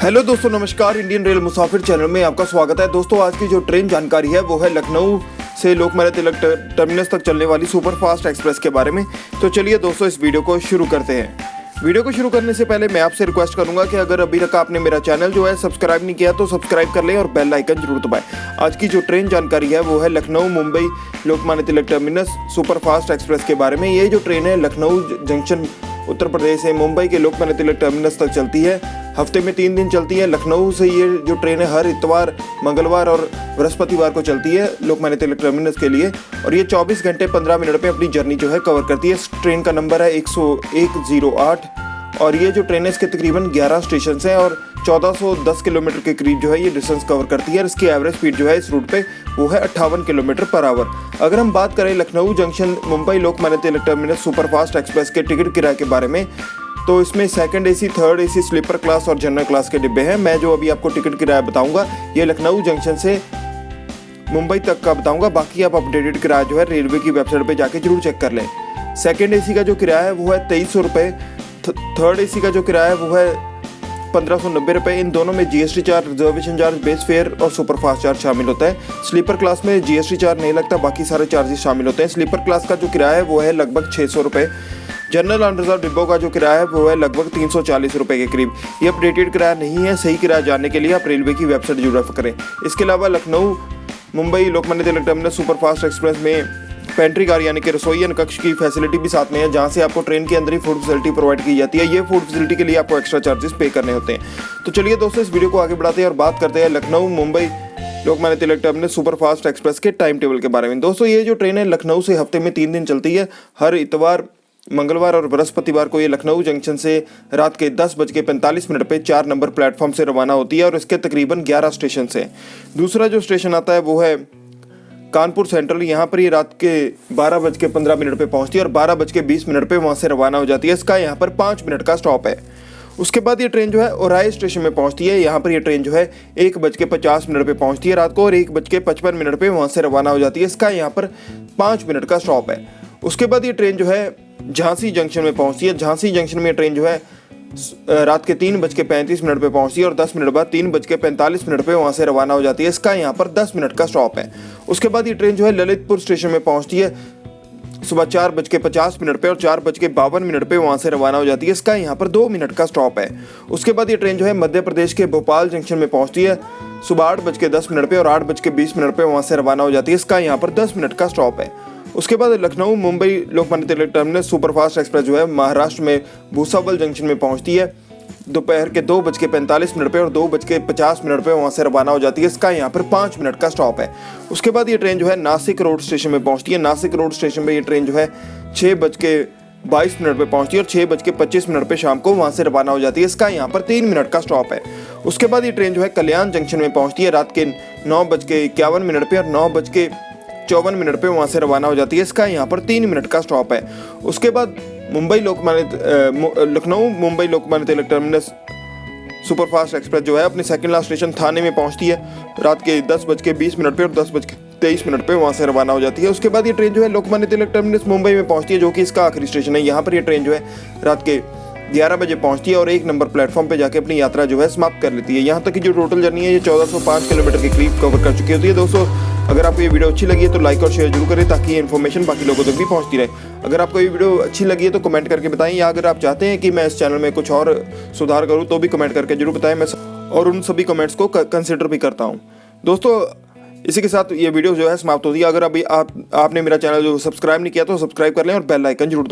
Hello दोस्तों, नमस्कार। Indian rail मुसाफिर channel में आपका स्वागत है। दोस्तों, आज की जो ट्रेन जानकारी है वो है लखनऊ से लोकमान्य तिलक टर्मिनस तक चलने वाली सुपरफास्ट एक्सप्रेस के बारे में। तो चलिए दोस्तों, इस वीडियो को शुरू करते हैं। वीडियो को शुरू करने से पहले मैं आपसे रिक्वेस्ट करूंगा कि अगर अभी तक आपने मेरा चैनल जो है सब्सक्राइब नहीं किया तो सब्सक्राइब कर लें और बेल आइकन जरूर दबाएं। आज की जो ट्रेन जानकारी है वो है Lucknow Mumbai Lokmanya Tilak terminus superfast express के बारे में। ये जो ट्रेन है लखनऊ जंक्शन उत्तर प्रदेश से मुंबई के लोकमान्य तिलक टर्मिनस तक चलती है। हफ्ते में 3 दिन चलती है। लखनऊ से ये जो ट्रेन है हर इतवार, मंगलवार और बृहस्पतिवार को चलती है लोकमान्य तिलक टर्मिनस के लिए, और ये 24 घंटे 15 मिनट में अपनी जर्नी जो है कवर करती है। इस ट्रेन का नंबर है 10108 और ये जो ट्रेन है इसके तकरीबन 11 स्टेशन हैं और 1410 किलोमीटर के करीब जो है ये डिस्टेंस कवर करती है। और इसकी एवरेज स्पीड जो है इस रूट पे वो है 58 किलोमीटर पर आवर। अगर हम बात करें Lucknow junction Mumbai Lokmanya Tilak terminus superfast express के टिकट किराए के बारे में, तो इसमें second AC, third AC, sleeper class और जनरल क्लास के डिब्बे हैं। मैं जो अभी आपको टिकट किराया बताऊंगा ये लखनऊ जंक्शन से मुंबई तक का बताऊंगा। बाकी आप अपडेटेड किराया जो है रेलवे की वेबसाइट पे जाके जरूर चेक कर लें। सेकंड एसी का जो किराया है वो है 2300 रुपये। थर्ड एसी का जो किराया है वो है 1590 रुपये। इन दोनों में GST charge, reservation charge, base fare और सुपरफास्ट चार्ज शामिल होता है। स्लीपर क्लास में जीएसटी चार्ज नहीं लगता, बाकी सारे चार्जेस शामिल होते हैं। स्लीपर क्लास का जो किराया है वो है लगभग 600 रुपये। जनरल अनरिजर्व डिब्बों का जो किराया है वो है लगभग 340 रुपये के करीब। ये अपडेटेड किराया नहीं है। सही किराया जानने के लिए आप रेलवे की वेबसाइट जरूर रेफर करें। इसके अलावा Lucknow Mumbai Lokmanya Tilak terminus superfast express में पेंट्री कार यानी कि रसोईयन कक्ष की फैसिलिटी भी साथ में है, जहां से आपको ट्रेन के अंदर ही फूड फैसिलिटी प्रोवाइड की जाती है। ये फूड फैसिलिटी के लिए आपको एक्स्ट्रा चार्जेस पे करने होते हैं। तो चलिए दोस्तों, इस वीडियो को आगे बढ़ाते हैं और बात करते हैं Lucknow Mumbai Lokmanya Tilak terminus superfast express के टाइम टेबल के बारे में। दोस्तों, ये जो ट्रेन है लखनऊ से हफ्ते में 3 दिन चलती है। हर इतवार, मंगलवार और बृहस्पतिवार को ये लखनऊ जंक्शन से रात के 10:45 पे 4 नंबर प्लेटफॉर्म से रवाना होती है और इसके तकरीबन 11 स्टेशन है। दूसरा जो स्टेशन आता है वो है कानपुर सेंट्रल। यहाँ पर ये रात के 12:15 पे पहुँचती है और 12:20 पे वहाँ से रवाना हो जाती है। इसका यहाँ पर 5 मिनट का स्टॉप है। उसके बाद ये ट्रेन जो है ओराई स्टेशन में पहुँचती है। यहाँ पर ये ट्रेन जो है 1:50 पे पहुँचती है रात को और 1:55 पे वहाँ से रवाना हो जाती है। इसका यहाँ पर 5 मिनट का स्टॉप है। उसके बाद ये ट्रेन जो है झांसी जंक्शन में पहुँचती है। झांसी जंक्शन में ट्रेन जो है रात के 3:35 पे पहुंचती है और 10 मिनट बाद 3:45 पे वहां से रवाना हो जाती है। इसका यहाँ पर 10 मिनट का स्टॉप है। उसके बाद ये ट्रेन जो है ललितपुर स्टेशन में पहुंचती है सुबह 4:50 पे और 4:52 पे वहां से रवाना हो जाती है। इसका यहाँ पर 2 मिनट का स्टॉप है। उसके बाद ये ट्रेन जो है मध्य प्रदेश के भोपाल जंक्शन में पहुंचती है सुबह 8:10 पे और 8:20 पे वहां से रवाना हो जाती है। इसका यहाँ पर 10 मिनट का स्टॉप है। उसके बाद Lucknow Mumbai Lokmanya Tilak terminus superfast express जो है महाराष्ट्र में भूसावल जंक्शन में पहुंचती है दोपहर के 2:45 पे और 2:50 पे वहाँ से रवाना हो जाती है। इसका यहाँ पर 5 मिनट का स्टॉप है। उसके बाद ये ट्रेन जो है नासिक रोड स्टेशन में पहुंचती है। नासिक रोड स्टेशन पे ये ट्रेन जो है 6:22 पे पहुंचती है और 6:25 पे शाम को वहाँ से रवाना हो जाती है। इसका यहाँ पर 3 मिनट का स्टॉप है। उसके बाद ये ट्रेन जो है कल्याण जंक्शन में पहुंचती है रात के 9:51 पे और 9:54 पे वहाँ से रवाना हो जाती है। इसका यहाँ पर 3 मिनट का स्टॉप है। उसके बाद Lucknow Mumbai Lokmanya Tilak terminus superfast express जो है अपने सेकंड लास्ट स्टेशन थाने में पहुँचती है रात के 10:20 पे और 10:23 पे वहाँ से रवाना हो जाती है। उसके बाद ये ट्रेन जो है लोकमान्य तिलक टर्मिनस मुंबई में पहुँचती है, जो कि इसका आखिरी स्टेशन है। यहाँ पर ये ट्रेन जो है रात के 11 बजे पहुंचती है और 1 नंबर प्लेटफॉर्म पे जाके अपनी यात्रा जो है समाप्त कर लेती है। यहाँ तक की जो टोटल जर्नी है ये 1405 किलोमीटर के करीब कवर कर चुकी होती है। दोस्तों, अगर आपको ये वीडियो अच्छी लगी है तो लाइक और शेयर जरूर करें ताकि ये इन्फॉर्मेशन बाकी लोगों तक भी पहुंचती रहे। अगर आपको ये वीडियो अच्छी लगी है तो कमेंट करके बताएं, या अगर आप चाहते हैं कि मैं इस चैनल में कुछ और सुधार करूँ तो भी कमेंट करके जरूर बताएं। मैं और उन सभी कमेंट्स को कंसिडर भी करता हूँ। दोस्तों, इसी के साथ ये वीडियो जो है समाप्त होती है। अगर अभी आपने मेरा चैनल जो सब्सक्राइब नहीं किया तो सब्सक्राइब कर लें और बेल आइकन जरूर